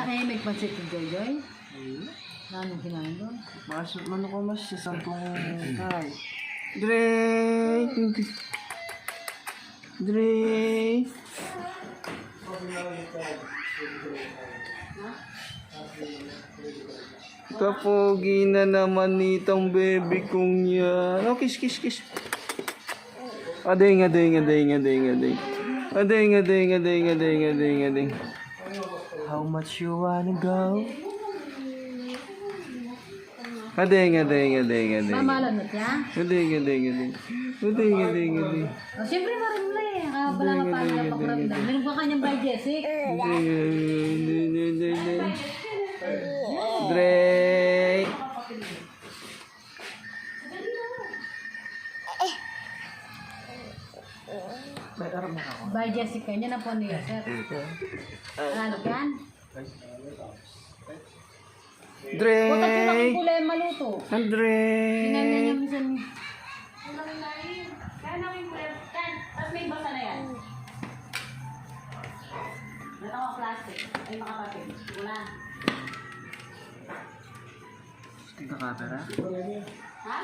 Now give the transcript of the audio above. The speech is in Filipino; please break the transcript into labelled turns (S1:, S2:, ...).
S1: may pansit ng Joy? Anong kinain doon?
S2: Mano ko mas sa 10 kay. Dre. Kapogi na naman nitong baby kong yan. Oh, kiss. Ading. How much you wanna go? Ading.
S1: Mamalanot niya?
S2: Ading.
S1: O, siyempre marimla eh. Wala nga paano na pakuramdam. Meron ba kanyang by Jessic?
S2: Dre.
S1: By Jessic kanya na po niya, sir. Ano yan?
S2: Dre.
S1: Butat ko lang yung kulay maluto.
S2: Andre.
S1: Sinabi niya minsan.
S3: Kaya namin kulay. Tapos may basa na yan. Natawa plastic. Ay makapapin. Wala.
S2: Ito ka, pera?
S3: Ha?